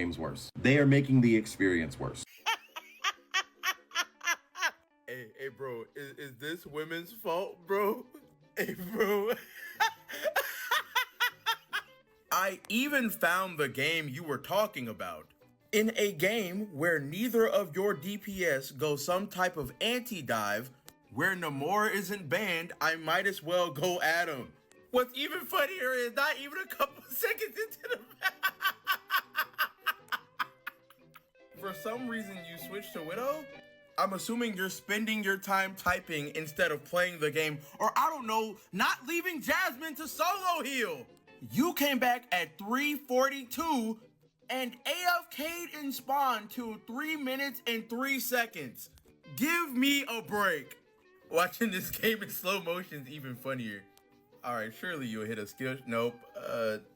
games worse. They are making the experience worse. Hey, bro, is this women's fault, bro? Hey, bro. I even found the game you were talking about. In a game where neither of your DPS go some type of anti-dive, where Namor isn't banned, I might as well go at him. What's even funnier is not even a couple seconds into the match. For some reason, you switched to Widow? I'm assuming you're spending your time typing instead of playing the game, or I don't know, not leaving Jasmine to solo heal. You came back at 3:42 and AFK'd in spawn till 3 minutes and 3 seconds. Give me a break. Watching this game in slow motion is even funnier. All right, surely you'll hit a skill. Nope.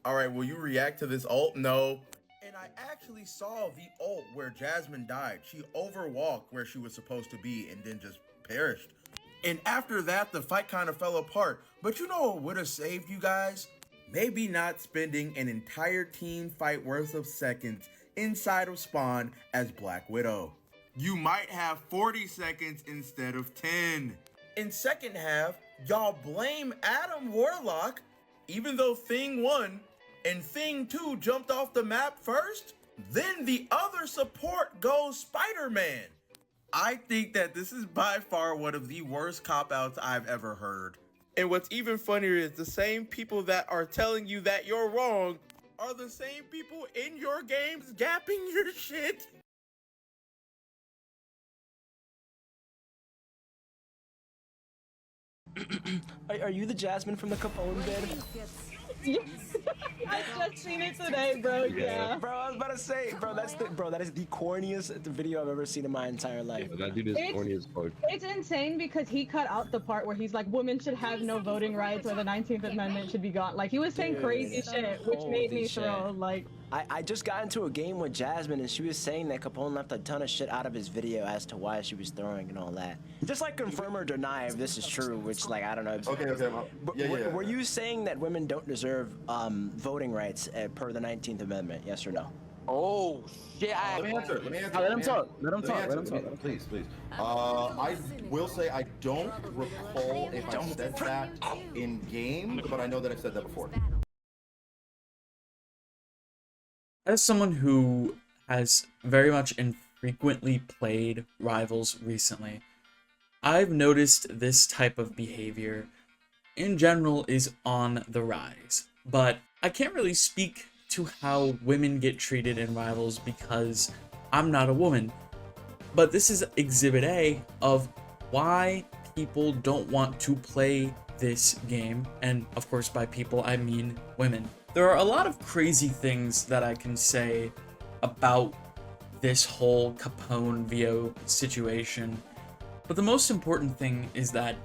All right, will you react to this ult? No. And I actually saw the ult where Jasmine died. She overwalked where she was supposed to be and then just perished. And after that, the fight kind of fell apart. But you know what would have saved you guys? Maybe not spending an entire team fight worth of seconds inside of spawn as Black Widow. You might have 40 seconds instead of 10. In second half, y'all blame Adam Warlock, even though Thing won, and Thing 2 jumped off the map first. Then the other support goes Spider-Man. I think that this is by far one of the worst cop-outs I've ever heard. And what's even funnier is the same people that are telling you that you're wrong are the same people in your games gapping your shit. Are you the Jasmine from the Capone bed? I just seen it today, bro. Yeah. Bro, I was about to say, that is the corniest video I've ever seen in my entire life. Yeah, that dude is corny as fuck. It's insane because he cut out the part where he's like, women should have no voting rights or the 19th Amendment should be gone. Like, he was saying crazy shit, which made me throw, like... I just got into a game with Jasmine and she was saying that Capone left a ton of shit out of his video as to why she was throwing and all that. Just like confirm or deny if this is true, which like, I don't know. Okay. But Yeah. Were you saying that women don't deserve voting rights per the 19th Amendment, yes or no? Oh, shit. Let me answer. Let him talk. Please. I will say I don't recall if I said that in game, but I know that I said that before. As someone who has very much infrequently played Rivals recently, I've noticed this type of behavior in general is on the rise. But I can't really speak to how women get treated in Rivals because I'm not a woman. But this is Exhibit A of why people don't want to play this game, and of course by people I mean women. There are a lot of crazy things that I can say about this whole Capone VO situation, but the most important thing is that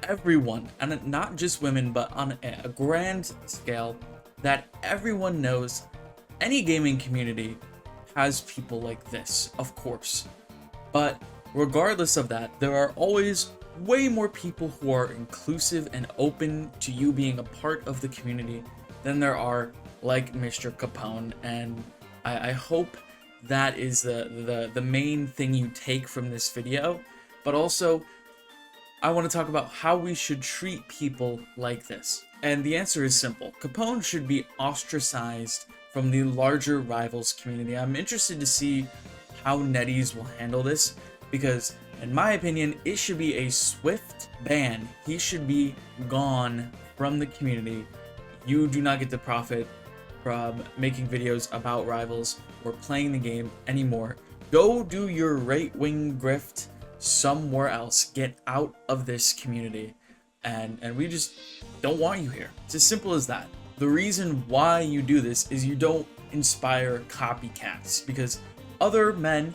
everyone, and not just women, but on a grand scale, that everyone knows any gaming community has people like this, of course. But regardless of that, there are always way more people who are inclusive and open to you being a part of the community than there are like Mr. Capone, and I hope that is the main thing you take from this video. But also, I want to talk about how we should treat people like this. And the answer is simple. Capone should be ostracized from the larger Rivals community. I'm interested to see how NetEase will handle this, because in my opinion, it should be a swift ban. He should be gone from the community. You do not get to profit from making videos about Rivals or playing the game anymore. Go do your right-wing grift somewhere else. Get out of this community. And we just don't want you here. It's as simple as that. The reason why you do this is you don't inspire copycats, because other men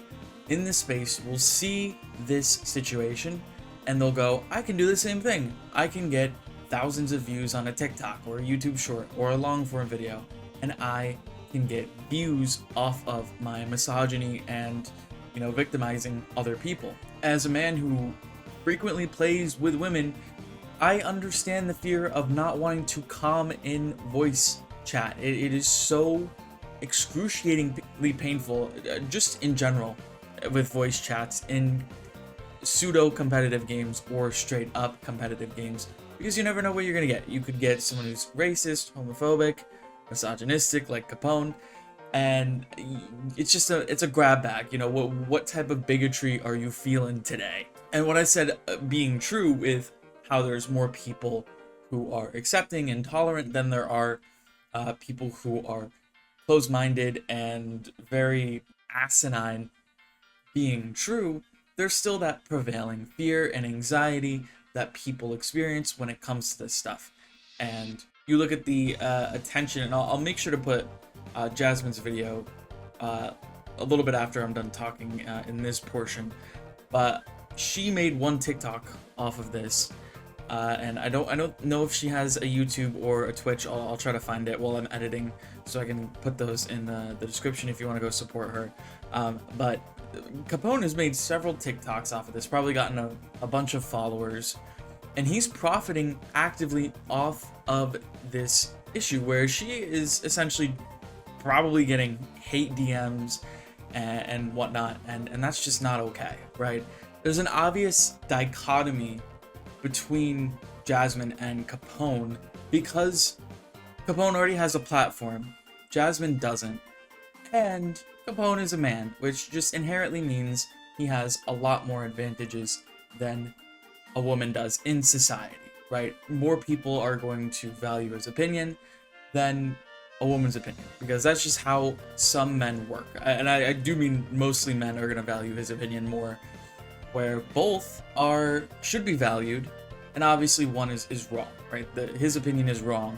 in this space will see this situation and they'll go, I can do the same thing. I can get thousands of views on a TikTok or a YouTube short or a long form video, and I can get views off of my misogyny and, you know, victimizing other people. As a man who frequently plays with women, I understand the fear of not wanting to calm in voice chat. It is so excruciating extremely painful, just in general, with voice chats in pseudo competitive games or straight up competitive games, because you never know what you're gonna get. You could get someone who's racist, homophobic, misogynistic like Capone, and it's a grab bag. You know, what type of bigotry are you feeling today? And what I said being true with how there's more people who are accepting and tolerant than there are people who are closed-minded and very asinine being true, there's still that prevailing fear and anxiety that people experience when it comes to this stuff. And you look at the attention, and I'll make sure to put Jasmine's video a little bit after I'm done talking in this portion, but she made one TikTok off of this, and I don't know if she has a YouTube or a Twitch. I'll try to find it while I'm editing, so I can put those in the description if you want to go support her. But Capone has made several TikToks off of this, probably gotten a bunch of followers, and he's profiting actively off of this issue where she is essentially probably getting hate DMs and whatnot, and that's just not okay, right? There's an obvious dichotomy between Jasmine and Capone because Capone already has a platform, Jasmine doesn't, and Capone is a man, which just inherently means he has a lot more advantages than a woman does in society, right? More people are going to value his opinion than a woman's opinion, because that's just how some men work. And I do mean mostly men are going to value his opinion more, where both should be valued, and obviously one is wrong, right? His opinion is wrong,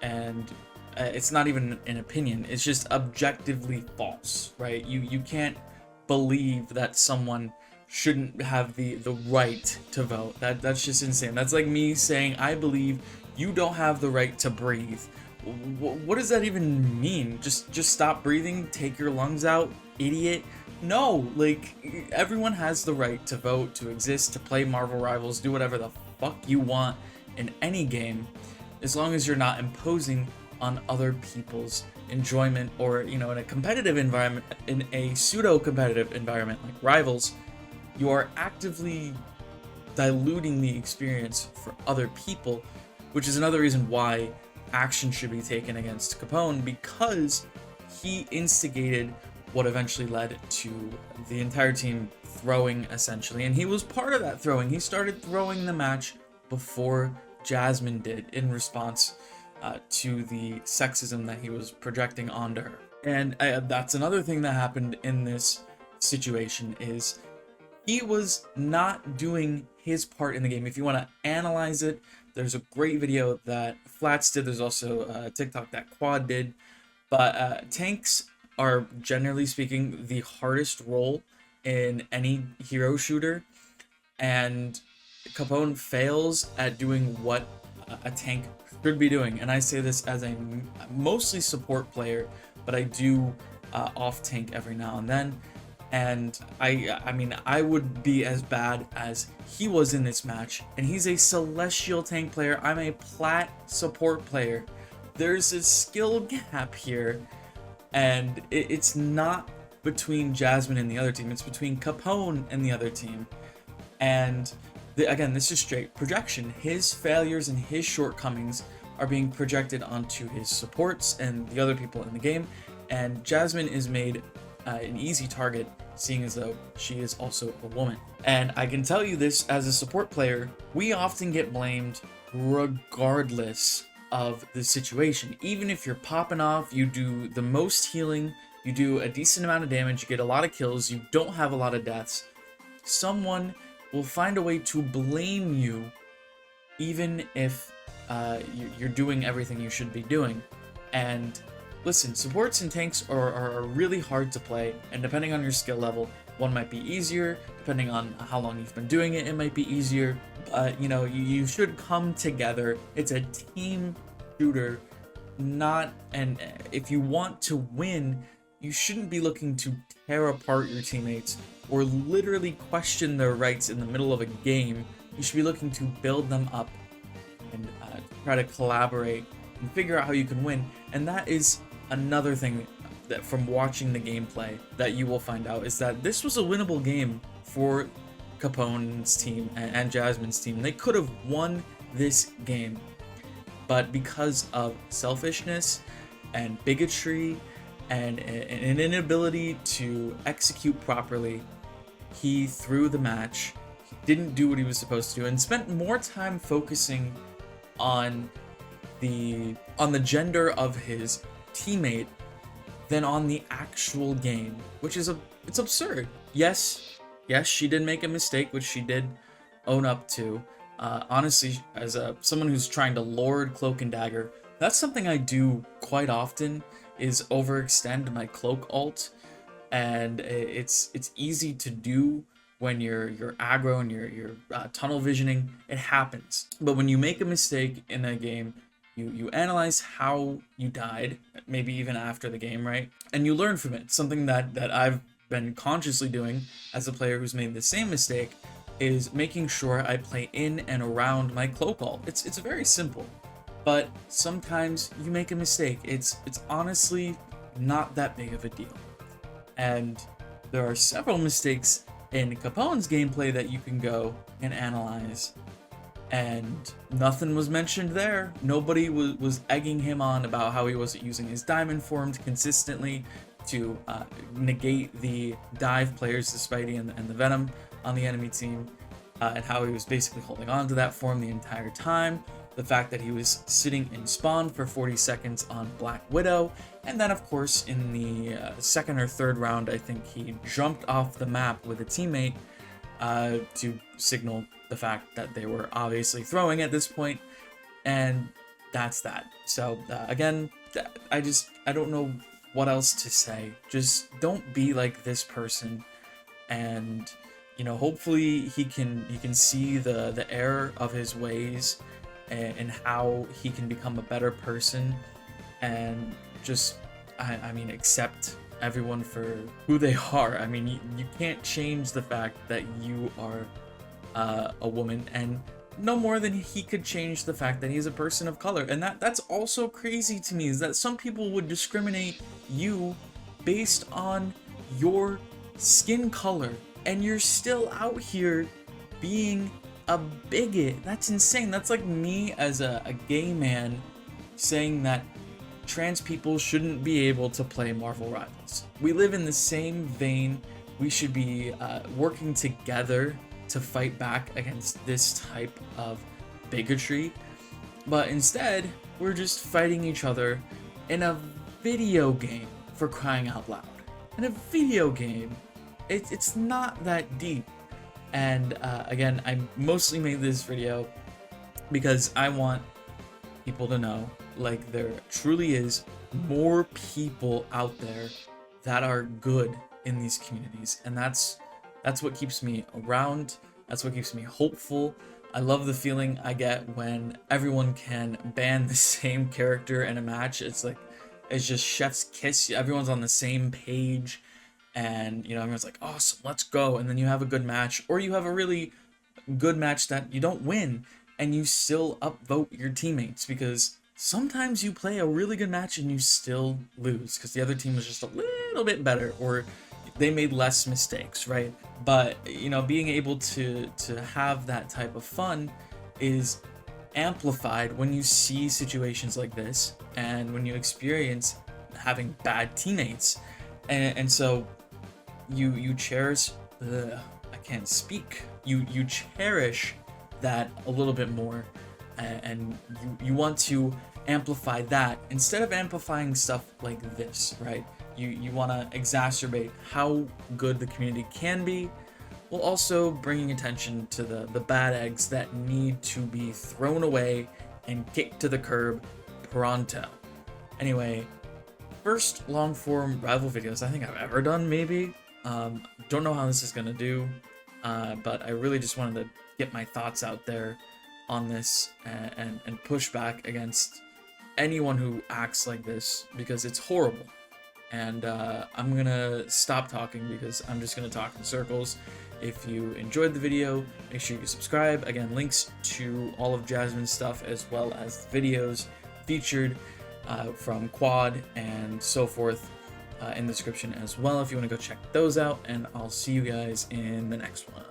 and it's not even an opinion, it's just objectively false, right? You can't believe that someone shouldn't have the right to vote. That's just insane. That's like me saying I believe you don't have the right to breathe. What does that even mean? Just stop breathing, take your lungs out, idiot? No, like, everyone has the right to vote, to exist, to play Marvel Rivals, do whatever the fuck you want in any game, as long as you're not imposing on other people's enjoyment, or, you know, in a competitive environment, in a pseudo-competitive environment like Rivals, you are actively diluting the experience for other people, which is another reason why action should be taken against Capone, because he instigated what eventually led to the entire team throwing, essentially, and he was part of that throwing. He started throwing the match before Jasmine did, in response to the sexism that he was projecting onto her. And that's another thing that happened in this situation, is he was not doing his part in the game. If you want to analyze it, there's a great video that Flats did. There's also a TikTok that Quad did. But tanks are, generally speaking, the hardest role in any hero shooter. And Capone fails at doing what a tank should be doing. And I say this as a mostly support player, but I do off tank every now and then. And I mean, I would be as bad as he was in this match, and he's a celestial tank player. I'm a plat support player. There's a skill gap here, and it's not between Jasmine and the other team, it's between Capone and the other team. And again, this is straight projection. His failures and his shortcomings are being projected onto his supports and the other people in the game, and Jasmine is made an easy target, seeing as though she is also a woman. And I can tell you this, as a support player, we often get blamed regardless of the situation. Even if you're popping off, you do the most healing, you do a decent amount of damage, you get a lot of kills, you don't have a lot of deaths, someone will find a way to blame you, even if you're doing everything you should be doing. And listen, supports and tanks are really hard to play, and depending on your skill level, one might be easier. Depending on how long you've been doing it, it might be easier. But, you know, you should come together. It's a team shooter, not, and if you want to win, you shouldn't be looking to tear apart your teammates or literally question their rights in the middle of a game. You should be looking to build them up and try to collaborate and figure out how you can win. And that is another thing that from watching the gameplay that you will find out is that this was a winnable game for Capone's team and Jasmine's team. They could have won this game, but because of selfishness and bigotry and an inability to execute properly, he threw the match, didn't do what he was supposed to do, and spent more time focusing on the gender of his teammate than on the actual game, which is it's absurd. Yes, she did make a mistake, which she did own up to. Honestly, as someone who's trying to lord Cloak and Dagger, that's something I do quite often, is overextend my Cloak ult, and it's easy to do when you're aggro and you're tunnel visioning. It happens. But when you make a mistake in a game, you analyze how you died, maybe even after the game, right? And you learn from it. Something that I've been consciously doing as a player who's made the same mistake is making sure I play in and around my Cloak ult. It's very simple, but sometimes you make a mistake. It's honestly not that big of a deal. And there are several mistakes in Capone's gameplay that you can go and analyze, and nothing was mentioned there. Nobody was egging him on about how he wasn't using his diamond forms consistently to negate the dive players, the Spidey and the Venom on the enemy team, and how he was basically holding on to that form the entire time. The fact that he was sitting in spawn for 40 seconds on Black Widow, and then of course in the second or third round, I think he jumped off the map with a teammate to signal the fact that they were obviously throwing at this point, and that's that. So again, I don't know what else to say. Just don't be like this person, and hopefully he can see the error of his ways and how he can become a better person, and just I mean accept everyone for who they are. I mean, you can't change the fact that you are a woman, and no more than he could change the fact that he's a person of color. And that's also crazy to me, is that some people would discriminate you based on your skin color, and you're still out here being a bigot. That's insane. That's like me as a gay man saying that trans people shouldn't be able to play Marvel Rivals. We live in the same vein. We should be working together to fight back against this type of bigotry, but instead we're just fighting each other in a video game, for crying out loud. In a video game, it's not that deep. And again, I mostly made this video because I want people to know, like, there truly is more people out there that are good in these communities, and that's what keeps me around. That's what keeps me hopeful. I love the feeling I get when everyone can ban the same character in a match. It's just chef's kiss. Everyone's on the same page, and everyone's like, awesome, let's go. And then you have a good match, or you have a really good match that you don't win, and you still upvote your teammates, because sometimes you play a really good match and you still lose because the other team was just a little bit better, or they made less mistakes, right? But being able to have that type of fun is amplified when you see situations like this, and when you experience having bad teammates, and so you cherish I can't speak. You cherish that a little bit more, and you want to amplify that instead of amplifying stuff like this, right? You want to exacerbate how good the community can be, while also bringing attention to the bad eggs that need to be thrown away and kicked to the curb pronto. Anyway, first long form rival videos I think I've ever done, maybe. Don't know how this is gonna do, but I really just wanted to get my thoughts out there on this and push back against anyone who acts like this, because it's horrible. And I'm gonna stop talking because I'm just gonna talk in circles. If you enjoyed the video, make sure you subscribe. Again, links to all of Jasmine's stuff, as well as videos featured from Quad and so forth, in the description as well if you want to go check those out, and I'll see you guys in the next one.